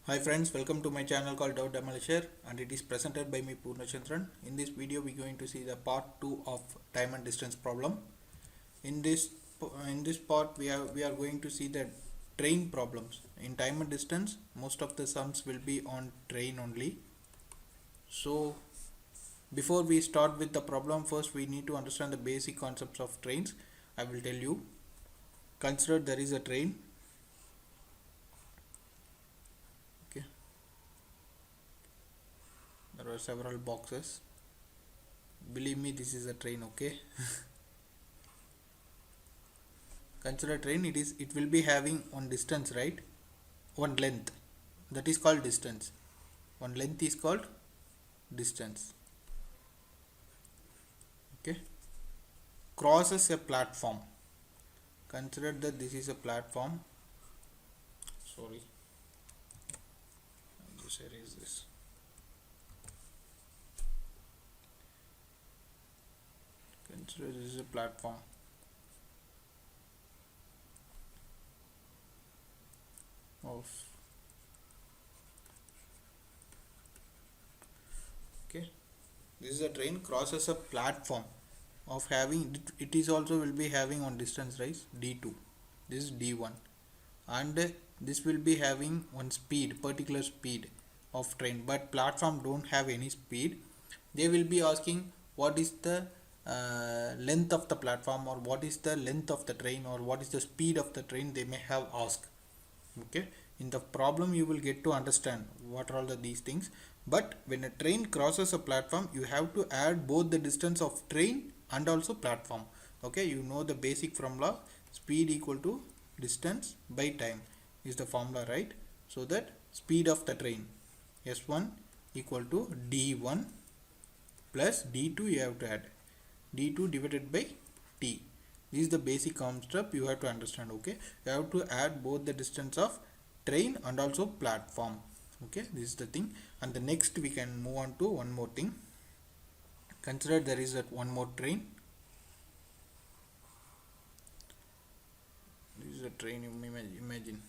Hi friends, welcome to my channel called Demolisher, and it is presented by me Purnachandran. In this video we are going to see the part 2 of time and distance problem. In this part we are going to see the train problems. In time and distance, most of the sums will be on train only. So before we start with the problem, first we need to understand the basic concepts of trains. I will tell you. Consider there is a train. Okay. There are several boxes. Believe me, this is a train, okay? Consider train, it will be having one distance, right? One length. That is called distance. One length is called distance. Okay. Crosses a platform. Consider that this is a platform. Sorry. I'll just erase this. Consider this is a platform. Okay, this is a train crosses a platform of having it is also will be having on distance, right? D2, this is D1, and this will be having one particular speed of train, but platform don't have any speed. They will be asking what is the length of the platform, or what is the length of the train, or what is the speed of the train, they may have asked. Okay, in the problem you will get to understand what are all these things. But when a train crosses a platform, you have to add both the distance of train and also platform. Okay, you know the basic formula, speed equal to distance by time is the formula, right? So that speed of the train S1 equal to D1 plus D2, you have to add D2 divided by T. This is the basic concept you have to understand. Okay, you have to add both the distance of train and also platform. Okay, this is the thing. And the next we can move on to one more thing. Consider there is one more train. This is a train, you imagine,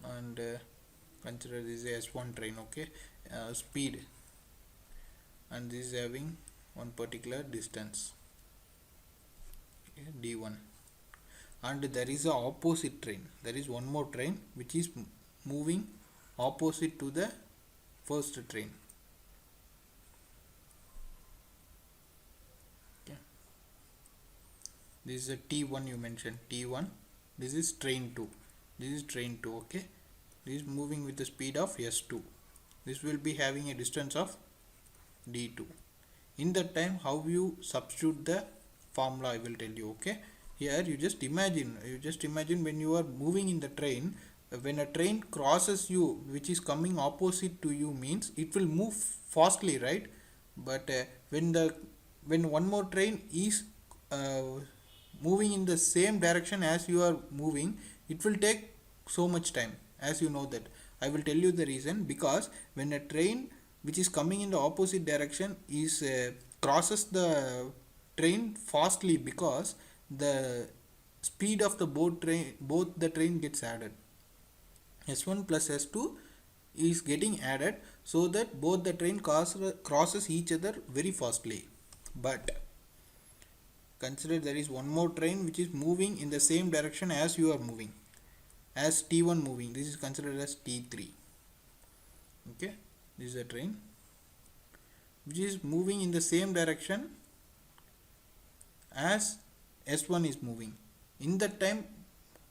and consider this is S1 train. Okay, speed, and this is having one particular distance, okay, D1, and there is a opposite train. There is one more train which is moving opposite to the first train. Okay, this is a T1, you mentioned T1. This is train 2. This is train 2. Okay, this is moving with the speed of S2. This will be having a distance of D2. In that time, how you substitute the formula, I will tell you. Okay, here you just imagine when you are moving in the train, when a train crosses you, which is coming opposite to you, means it will move fastly, right? But when one more train is moving in the same direction as you are moving, it will take so much time, as you know that. I will tell you the reason. Because when a train which is coming in the opposite direction is crosses the train fastly, because the speed of the both the train gets added. S1 plus S2 is getting added, so that both the train crosses each other very fastly. But consider there is one more train which is moving in the same direction as you are moving, as T1 moving. This is considered as T3. Okay, this is a train which is moving in the same direction as S1 is moving. In that time,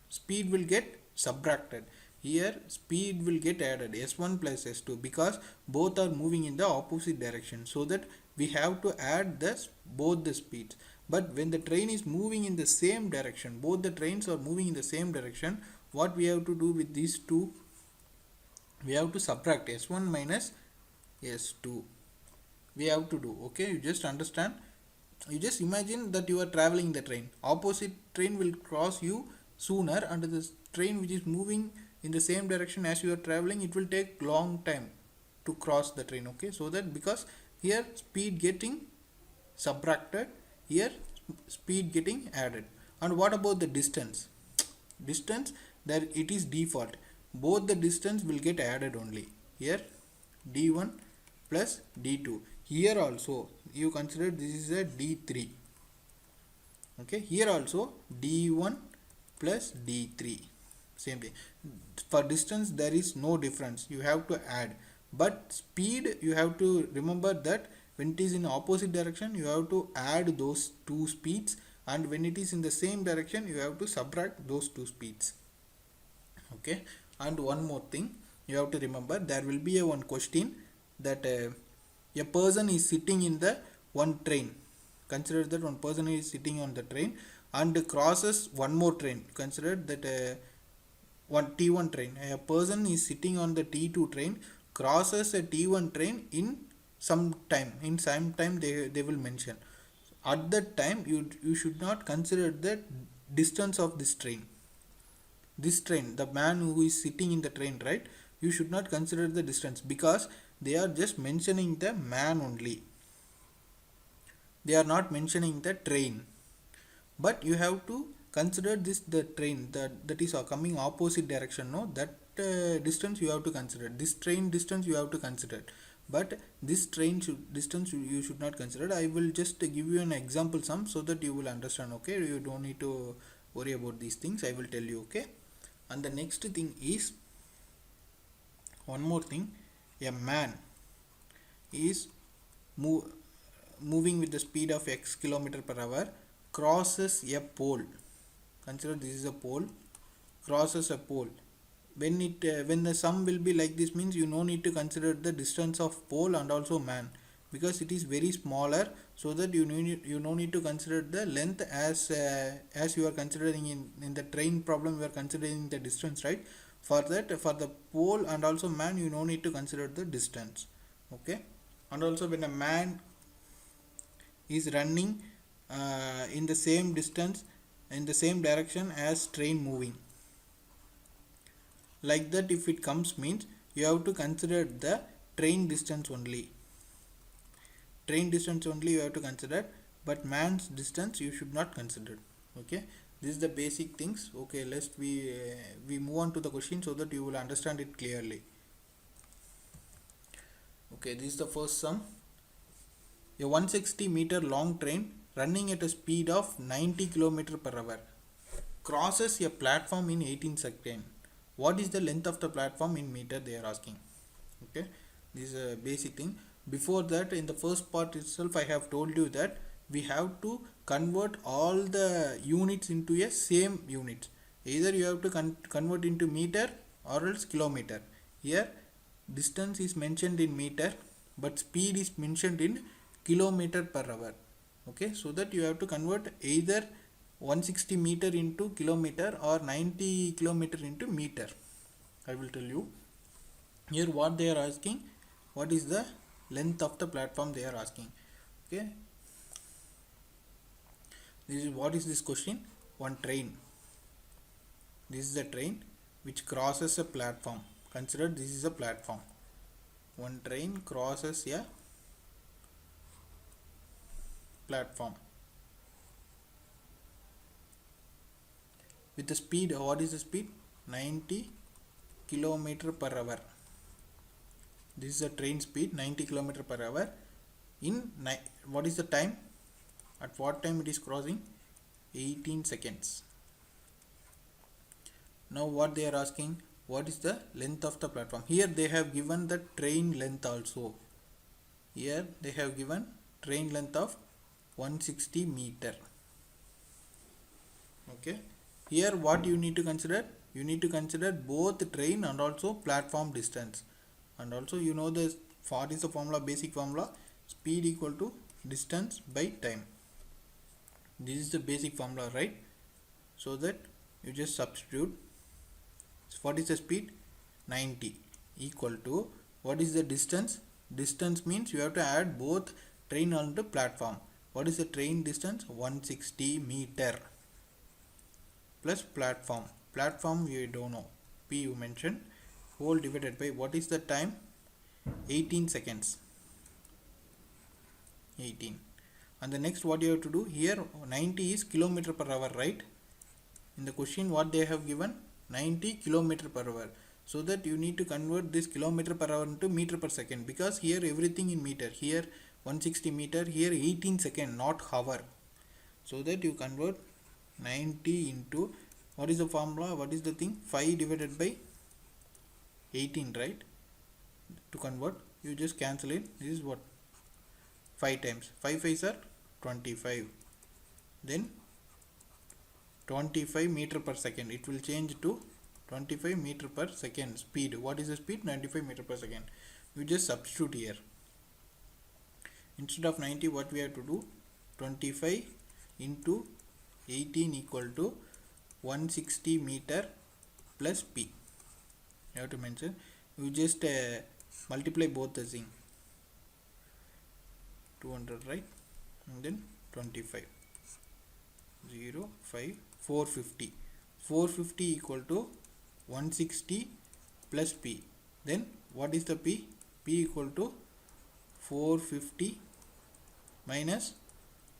speed will get subtracted. Here speed will get added, S1 plus S2, because both are moving in the opposite direction, so that we have to add both the speeds. But when the train is moving in the same direction, both the trains are moving in the same direction, what we have to do with these two? We have to subtract S1 minus S2. We have to do. Okay, you just understand. You just imagine that you are traveling the train. Opposite train will cross you sooner, and the train which is moving in the same direction as you are traveling, it will take long time to cross the train. Okay, so that because here speed getting subtracted, here speed getting added. And what about the distance? Distance, there it is default. both the distance will get added only. Here d1 plus d2. Here also you consider this is a d3. Okay, here also d1 plus d3, same thing. For distance there is no difference, you have to add, but speed you have to remember that when it is in opposite direction you have to add those two speeds, and when it is in the same direction you have to subtract those two speeds. Okay, and one more thing you have to remember, there will be a one question that a person is sitting in the one train. Consider that one person is sitting on the train and crosses one more train. Consider that one T1 train, a person is sitting on the T2 train, crosses a T1 train in some time, they will mention. At that time you should not consider the distance of this train. This train, the man who is sitting in the train, right, you should not consider the distance, because they are just mentioning the man only, they are not mentioning the train. But you have to consider this, the train that is coming opposite direction, no, that distance you have to consider, this train distance you have to consider, but this train distance you should not consider. I will just give you an example sum so that you will understand. Okay, you don't need to worry about these things, I will tell you. Okay, and the next thing is one more thing, a man is moving with the speed of x km/h, crosses a pole. Consider this is a pole, crosses a pole. When the sum will be like this, means you no need to consider the distance of pole and also man, because it is very smaller, so that you no need to consider the length as you are considering in the train problem, you are considering the distance, right? For that, for the pole and also man, you no need to consider the distance. Okay, and also when a man is running in the same distance, in the same direction as train moving, like that if it comes, means you have to consider the train distance only, you have to consider, but man's distance you should not consider. Okay, this is the basic things. Okay, let's we move on to the question so that you will understand it clearly. Okay, this is the first sum. A 160-meter long train running at a speed of 90 km/h crosses a platform in 18 seconds. What is the length of the platform in meter, they are asking. Okay, this is a basic thing. Before that, in the first part itself, I have told you that we have to convert all the units into a same unit. Either you have to convert into meter or else kilometer. Here distance is mentioned in meter, but speed is mentioned in km/h. Okay, so that you have to convert either 160 meter into kilometer or 90 kilometer into meter. I will tell you. Here what they are asking, what is the length of the platform, they are asking. Okay, this is what is this question. One train, this is a train which crosses a platform. Consider this is a platform. One train crosses a platform with the speed, what is the speed, 90 km/h. This is the train speed, 90 km/h. In what is the time, at what time it is crossing, 18 seconds. Now what they are asking, what is the length of the platform. Here they have given the train length also. Here they have given train length of 160 meter. Okay, here what you need to consider, you need to consider both train and also platform distance, and also you know this, what is the formula, basic formula, speed equal to distance by time. This is the basic formula, right? So that you just substitute. What is the speed, 90, equal to what is the distance, distance means you have to add both train and the platform. What is the train distance, 160 meter, plus platform you don't know, P you mentioned, whole divided by what is the time, 18 seconds, 18. And the next what you have to do, here 90 is km/h, right? In the question what they have given, 90 km/h. so that you need to convert this kilometer per hour into meter per second, because here everything in meter, here 160 meter, here 18 second, not hour. So that you convert 90 into, what is the formula, what is the thing, 5 divided by 18, right? To convert, you just cancel it. This is what, 5 times 5 5s are 25, then 25 meter per second, it will change to 25 meter per second speed. What is the speed? 95 meter per second. You just substitute here. Instead of 90, what we have to do, 25 into 18 equal to 160 meter plus p. You have to mention, you just multiply both the thing, 200, right? And then 25, 0 5 450, 450 equal to 160 plus p. Then what is the p? P equal to 450 minus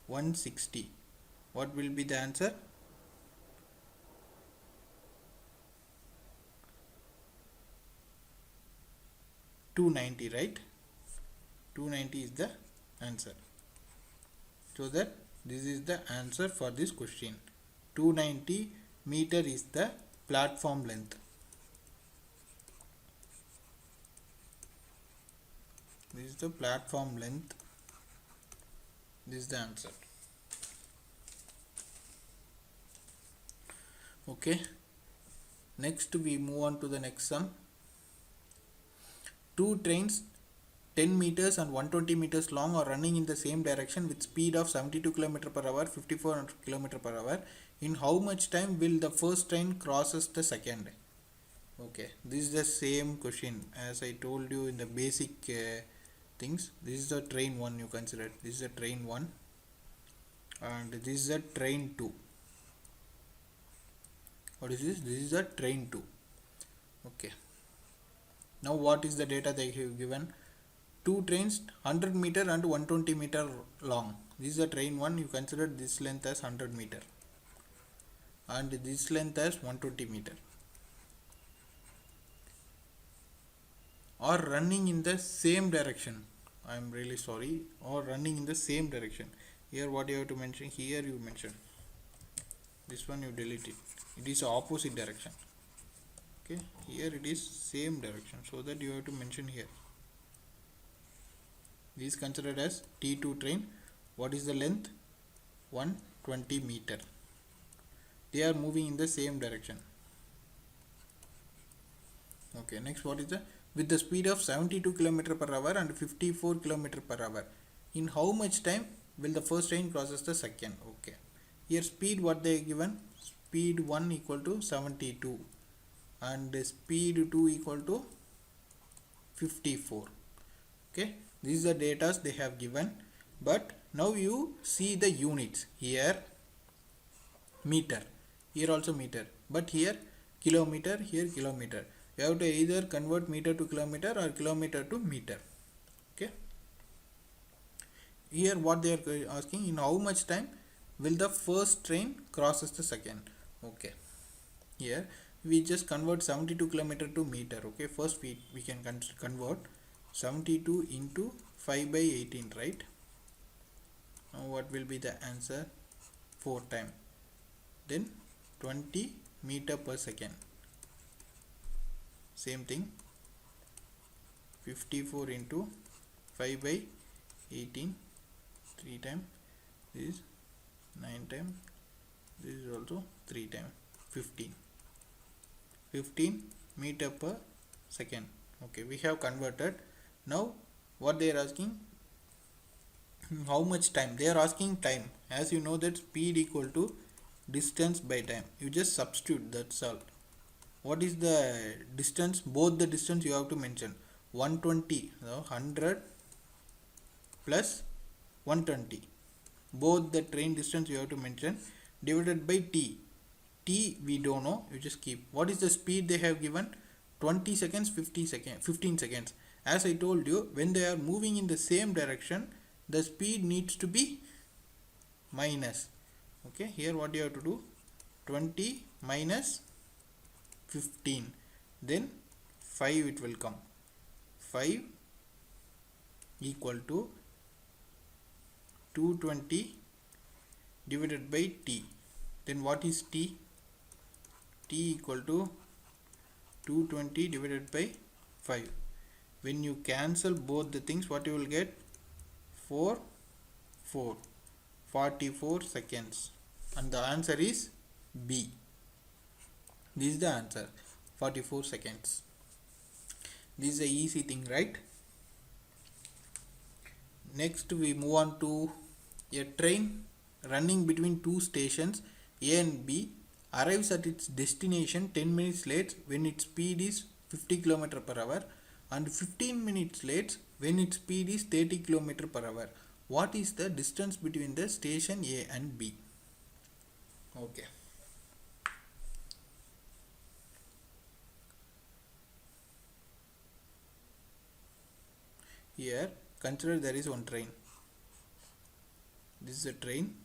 160. What will be the answer? 290, right? 290 is the answer. So that this is the answer for this question. 290 meter is the platform length. This is the platform length. This is the answer. Okay. Next we move on to the next sum. Two trains 10 meters and 120 meters long are running in the same direction with speed of 72 km per hour, 54 km per hour. In how much time will the first train crosses the second? Okay, this is the same question as I told you in the basic things. This is the train 1 you consider. This is the train 1 and this is the train 2. What is this? This is the train 2. Okay. Now what is the data they have given? Two trains 100 meter and 120 meter long. This is the train 1. You consider this length as 100 meter and this length as 120 meter. Or running in the same direction. I am really sorry. Or running in the same direction. Here what you have to mention? Here you mention. This one you delete it. It is opposite direction. Okay. Here it is same direction. So that you have to mention here. This is considered as T2 train. What is the length? 120 meter. They are moving in the same direction. Okay. Next, what is the, with the speed of 72 km per hour and 54 km per hour, in how much time will the first train crosses the second? Okay. Here speed what they given, speed 1 equal to 72 and speed 2 equal to 54. Okay. These are the data they have given, but now you see the units. Here meter, here also meter, but here kilometer, here kilometer. You have to either convert meter to kilometer or kilometer to meter. Okay. Here what they are asking, in how much time will the first train crosses the second? Okay. Here we just convert 72 km to meter. Okay. First we can convert 72 into 5 by 18, right? Now what will be the answer? 4 times. Then 20 meter per second. Same thing. 54 into 5 by 18. 3 times. This is 9 times. This is also 3 times. 15. 15 meter per second. Okay, we have converted. Now what they are asking, how much time? They are asking time. As you know that speed equal to distance by time. You just substitute, that's all. What is the distance? Both the distance you have to mention. 120, so 100 plus 120. Both the train distance you have to mention, divided by t. T we don't know, you just keep. What is the speed they have given? 20 seconds, 15 seconds. As I told you, when they are moving in the same direction, the speed needs to be minus. Okay, here what you have to do? 20 minus 15. Then 5 it will come. 5 equal to 220 divided by t. Then what is t? T equal to 220 divided by 5. When you cancel both the things, what you will get? 4 44 seconds, and the answer is B. This is the answer, 44 seconds. This is a easy thing, right? Next we move on to a train running between two stations A and B arrives at its destination 10 minutes late when its speed is 50 km per hour and 15 minutes late when its speed is 30 km per hour. What is the distance between the station A and B? Okay. Here consider there is one train. This is a train.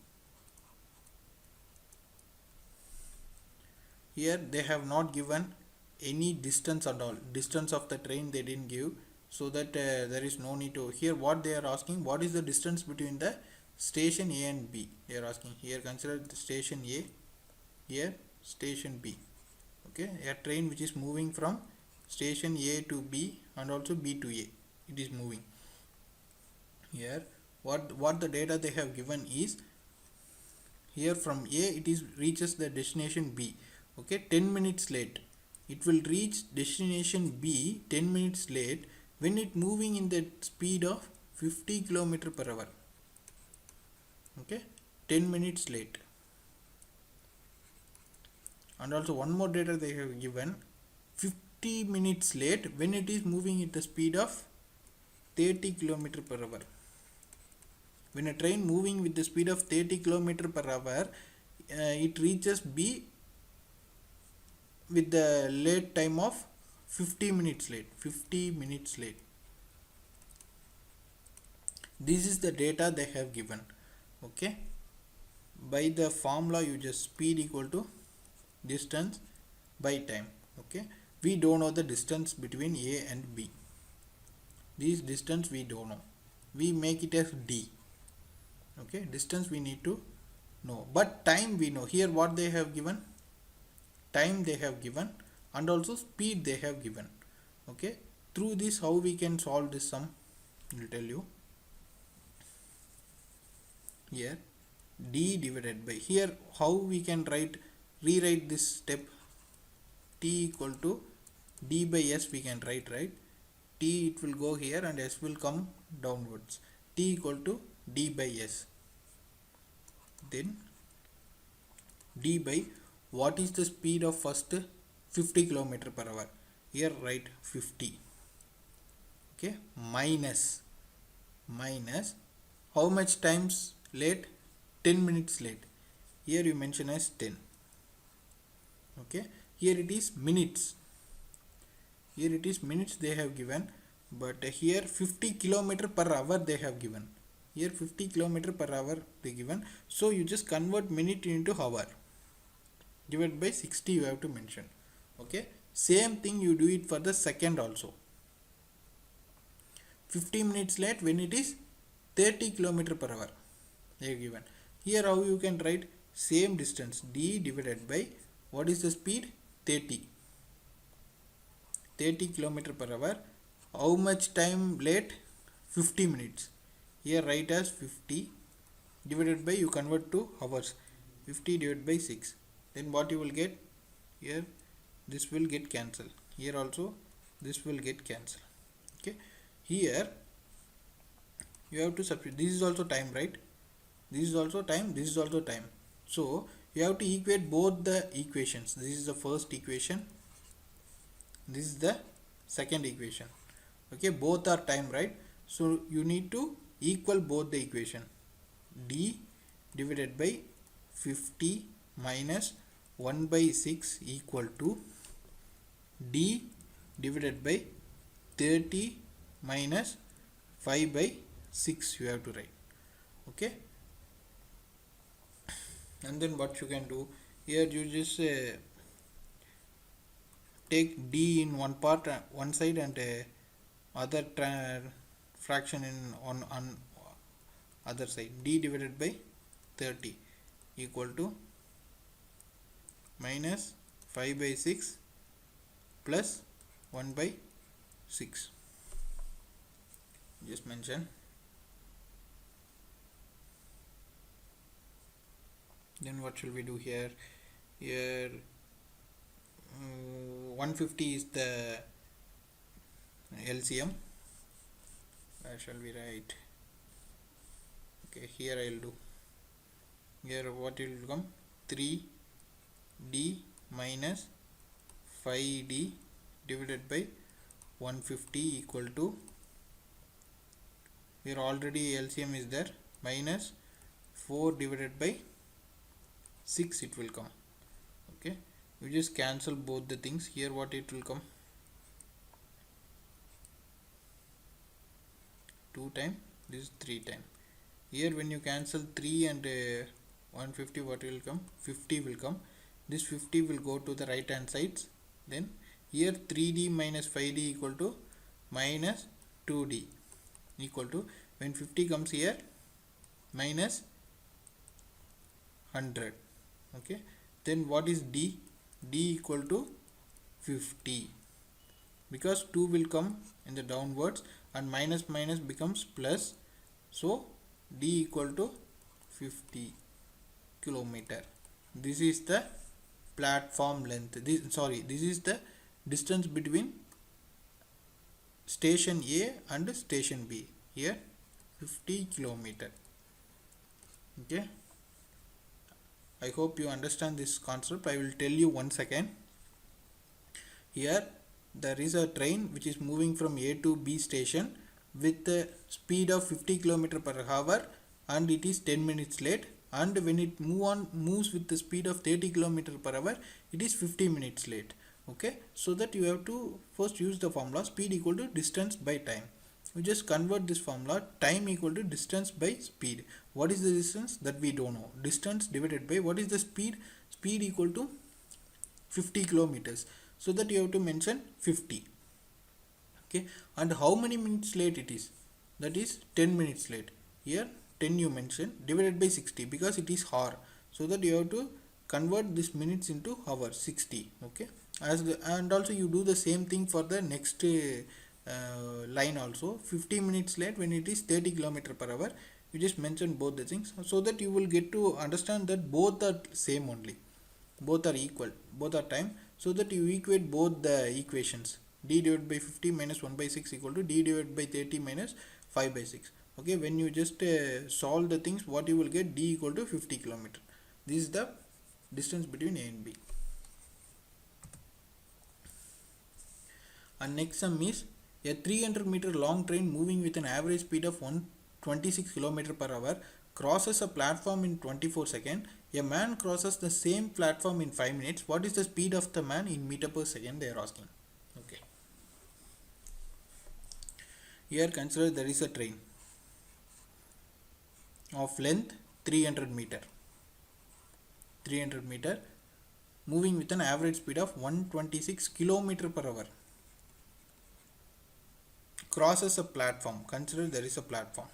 Here they have not given any distance at all. Distance of the train they didn't give, so that there is no need to. Here what they are asking, what is the distance between the station A and B? They are asking. Here consider the station A, here station B. Okay, a train which is moving from station A to B and also B to A. It is moving. Here what the data they have given is, here from A it is reaches the destination B. Okay, 10 minutes late. It will reach destination B 10 minutes late when it moving in the speed of 50 km per hour. Okay, 10 minutes late. And also one more data they have given, 50 minutes late when it is moving at the speed of 30 km per hour. When a train moving with the speed of 30 km per hour, it reaches B with the late time of 50 minutes late. 50 minutes late. This is the data they have given. Okay, by the formula you just speed equal to distance by time. Okay, we don't know the distance between A and B. This distance we don't know, we make it as D. Okay, distance we need to know, but time we know. Here what they have given, time they have given, and also speed they have given. Okay, through this how we can solve this sum, I will tell you. Here D divided by, here how we can rewrite this step, T equal to D by S we can write, right? T it will go here and S will come downwards. T equal to D by S. Then D by, what is the speed of first? 50 km per hour. Here write 50. Okay, minus how much times late? 10 minutes late. Here you mention as 10. Okay, here it is minutes. Here it is minutes they have given, but here 50 km per hour they have given. Here 50 km per hour they given, so you just convert minute into hour. Divided by 60 you have to mention. Okay, same thing you do it for the second also. 50 minutes late when it is 30 km per hour they are given. Here how you can write, same distance, D divided by, what is the speed? 30 km per hour. How much time late? 50 minutes. Here write as 50 divided by, you convert to hours, 50 divided by 6. Then what you will get? Here this will get cancelled. Here also this will get cancelled. Okay, here you have to substitute. This is also time, right? This is also time, this is also time. So you have to equate both the equations. This is the first equation, this is the second equation. Okay, both are time, right? So you need to equal both the equation. D divided by 50 minus 1 by 6 equal to D divided by 30 minus 5 by 6 you have to write. Okay, and then what you can do, here you just take d in one part, one side, and other fraction in on other side. D divided by 30 equal to minus 5 by 6 plus 1 by 6. Just mention. Then what shall we do here? Here 150 is the LCM. Where shall we write? Okay, here I will do. Here what will come? 3d minus 5d divided by 150 equal to, here already LCM is there, minus 4 divided by 6 it will come. Okay, you just cancel both the things. Here what it will come? 2 times, this is 3 times. Here when you cancel 3 and 150, what will come? 50 will come. This 50 will go to the right hand sides. Then here 3d minus 5d equal to minus 2d equal to, when 50 comes here, minus 100. Okay, then what is d? D equal to 50, because 2 will come in the downwards and minus minus becomes plus, so d equal to 50 kilometer. This is the platform length. This is the distance between station A and station B. Here 50 kilometer. Okay, I hope you understand this concept. I will tell you once again. Here there is a train which is moving from A to B station with a speed of 50 km per hour, and it is 10 minutes late, and when it moves with the speed of 30 km per hour, it is 50 minutes late. Okay, so that you have to first use the formula speed equal to distance by time. We just convert this formula, time equal to distance by speed. What is the distance? That we don't know. Distance divided by what is the speed? Speed equal to 50 kilometers. So that you have to mention 50. Okay, and how many minutes late it is? That is 10 minutes late. Here 10 you mention, divided by 60 because it is hour. So that you have to convert this minutes into hours, 60. Okay, and also you do the same thing for the next line also. 50 minutes late when it is 30 km per hour. You just mention both the things so that you will get to understand that both are same only, both are equal, both are time, so that you equate both the equations. D divided by 50 minus 1 by 6 equal to D divided by 30 minus 5 by 6. Okay, when you just solve the things, what you will get? D equal to 50 kilometer. This is the distance between A and B. And next sum is a 300-meter long train moving with an average speed of 126 km per hour crosses a platform in 24 seconds. A man crosses the same platform in 5 minutes. What is the speed of the man in meter per second? They are asking. Okay. Here consider there is a train of length 300 meter. 300 meter moving with an average speed of 126 km per hour. Crosses a platform. Consider there is a platform.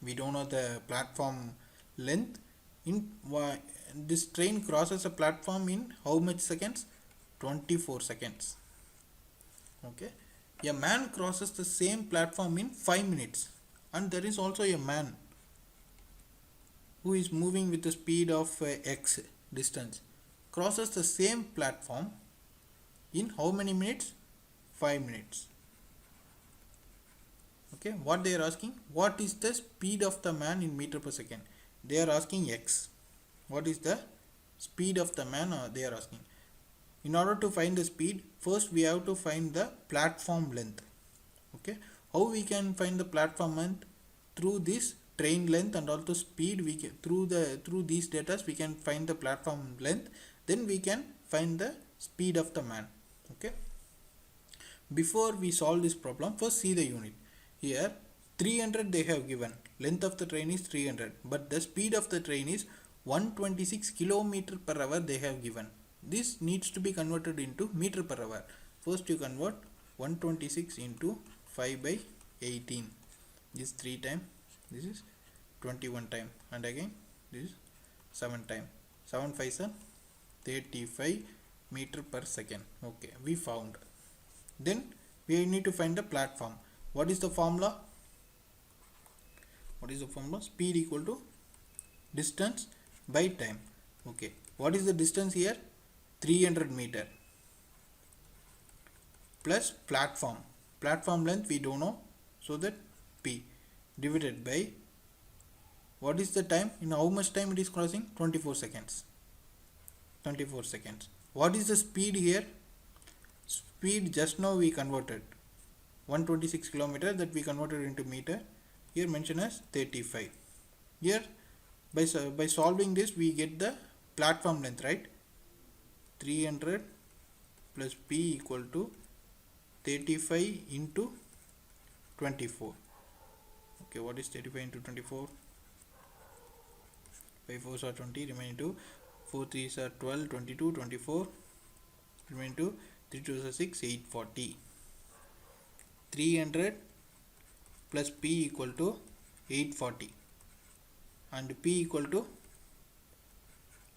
We don't know the platform length. This train crosses a platform in how much seconds? 24 seconds. Okay. A man crosses the same platform in 5 minutes, and there is also a man who is moving with the speed of x distance, crosses the same platform in how many minutes? 5 minutes. Okay, what they are asking? What is the speed of the man in meter per second? They are asking x. What is the speed of the man? They are asking. In order to find the speed, first we have to find the platform length. Okay, how we can find the platform length? Through this train length and also speed, we can through these data we can find the platform length. Then we can find the speed of the man. Okay, before we solve this problem, first see the unit. Here 300 they have given, length of the train is 300, but the speed of the train is 126 km per hour they have given. this needs to be converted into meter per hour. First you convert 126 into 5 by 18. This 3 time, this is 21 time, and again this is 7 time. 7 5 are 35 meter per second. Okay, we found. Then we need to find the platform. What is the formula? What is the formula? Speed equal to distance by time. Okay, what is the distance here? 300 meter plus platform length we don't know, so that P divided by what is the time, in how much time it is crossing? 24 seconds. 24 seconds. What is the speed here? Speed just now we converted 126 kilometer, that we converted into meter, here mentioned as 35. Here by solving this we get the platform length, right? 300 plus P equal to 35 into 24. Okay, what is 35 into 24? 5 4s are 20, remaining 2. 4 3s are 12, 22, 24, remaining 2. 3 2s are 6, 840. 300 plus P equal to 840, and P equal to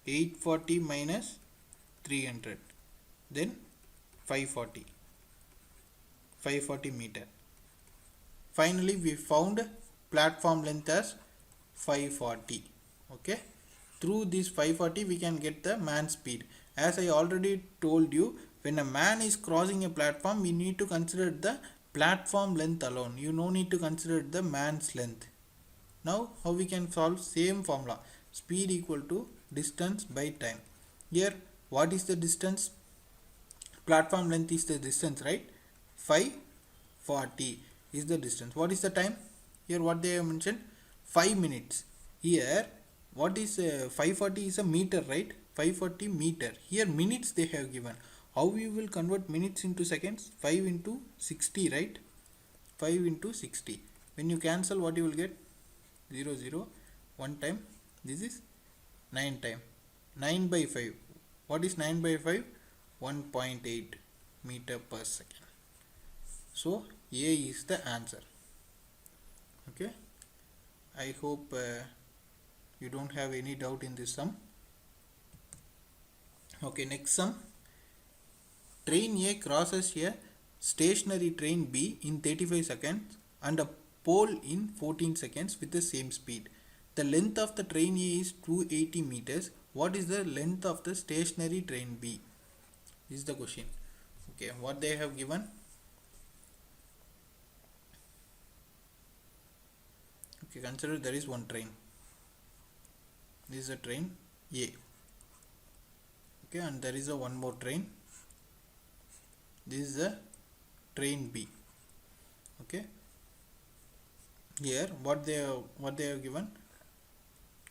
840 minus 300, then 540 meter. Finally we found platform length as 540. Okay, through this 540 we can get the man speed. As I already told you, when a man is crossing a platform, we need to consider the platform length alone. You no need to consider the man's length. Now how we can solve? Same formula, speed equal to distance by time. Here what is the distance? Platform length is the distance, right? 540 is the distance. What is the time? Here what they have mentioned? 5 minutes. Here what is 540 is a meter, right? 540 meter. Here minutes they have given. How we will convert minutes into seconds? 5 into 60, right? 5 into 60. When you cancel, what you will get? 0 0. 1 time. This is 9 time. 9 by 5. What is 9 by 5? 1.8 meter per second. So A is the answer. Okay, I hope you don't have any doubt in this sum. Okay, next sum. Train A crosses a stationary train B in 35 seconds and a pole in 14 seconds with the same speed. The length of the train A is 280 meters. What is the length of the stationary train B? This is the question. Okay, what they have given? Okay, consider there is one train. This is a train A. Okay, and there is a one more train. This is a train B. Okay, here what they have given?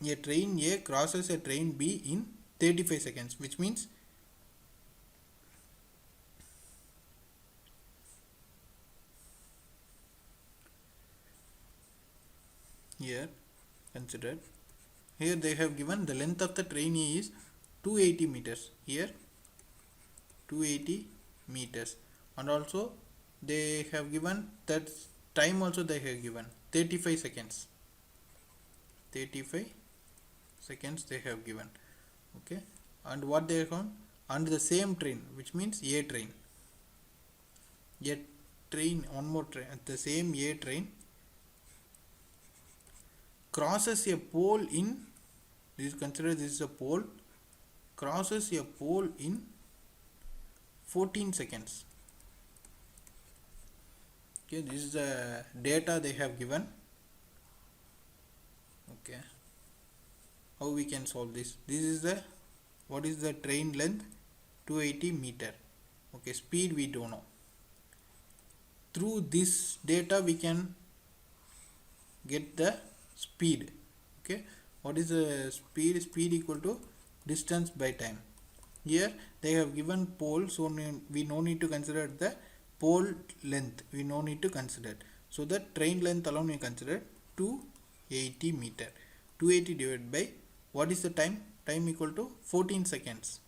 A train A crosses a train B in 35 seconds, which means here consider, here they have given the length of the train A is 280 meters. Here 280 meters, and also they have given that time also they have given 35 seconds. 35 seconds they have given. Okay, and what they have found? And the same train, which means A train. A train, one more train, the same A train crosses a pole in, this consider this is a pole, crosses a pole in 14 seconds. Okay, this is the data they have given. Okay, how we can solve this? This is the, what is the train length? 280 meter. Okay, speed we don't know. Through this data we can get the speed. Okay, what is the speed? Speed equal to distance by time. Here they have given pole, so we no need to consider the pole length, we no need to consider. So the train length alone we consider 280 meter. 280 divided by what is the time? Time equal to 14 seconds.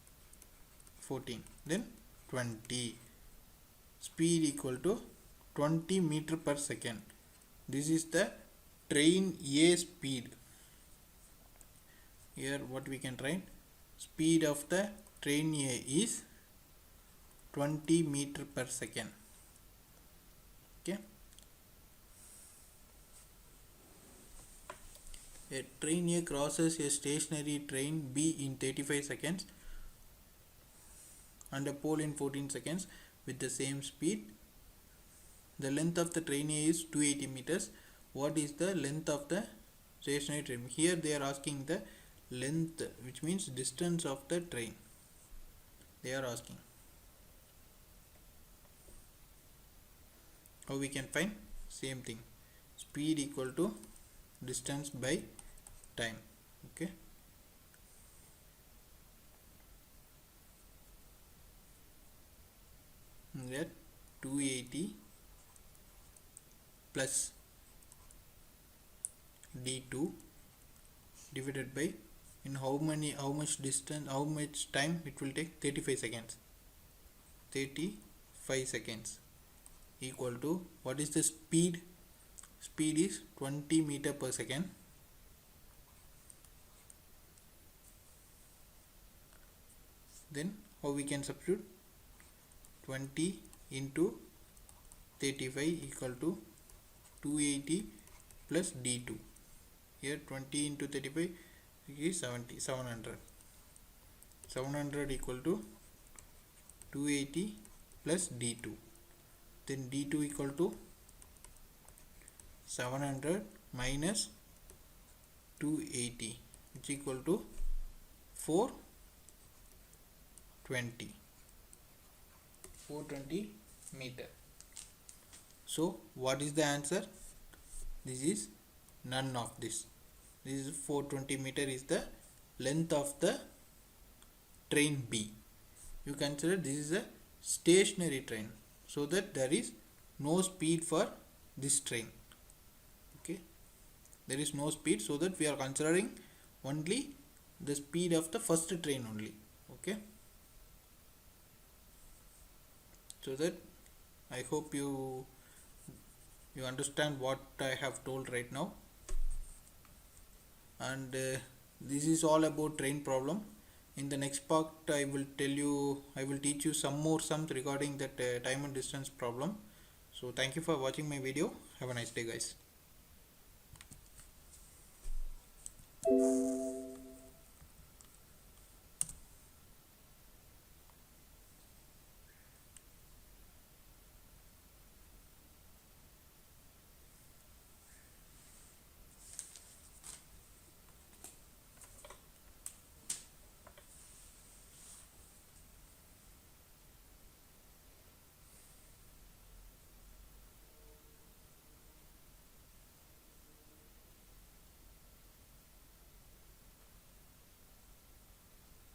14, then 20. Speed equal to 20 meter per second. This is the train A speed. Here what we can write, speed of the train A is 20 meter per second. Okay. A train A crosses a stationary train B in 35 seconds and a pole in 14 seconds with the same speed. The length of the train A is 280 meters. What is the length of the stationary train? Here they are asking the length, which means distance of the train. They are asking. How we can find? Same thing. Speed equal to distance by time. Okay. That 280 plus d2 divided by in how much distance, how much time it will take? 35 seconds. 35 seconds equal to, what is the speed? Speed is 20 meter per second. Then how we can substitute? 20 into 35 equal to 280 plus d2. Here 20 into 35 is 700. 700 equal to 280 plus d2. Then d2 equal to 700 minus 280, which equal to 420 meter. So what is the answer? This is none of this. This is 420 meter is the length of the train B. You consider this is a stationary train, so that there is no speed for this train. Okay, there is no speed, so that we are considering only the speed of the first train only. Okay, so that I hope you understand what I have told right now. And this is all about train problem. In the next part I will teach you some more sums regarding that time and distance problem. So thank you for watching my video. Have a nice day, guys.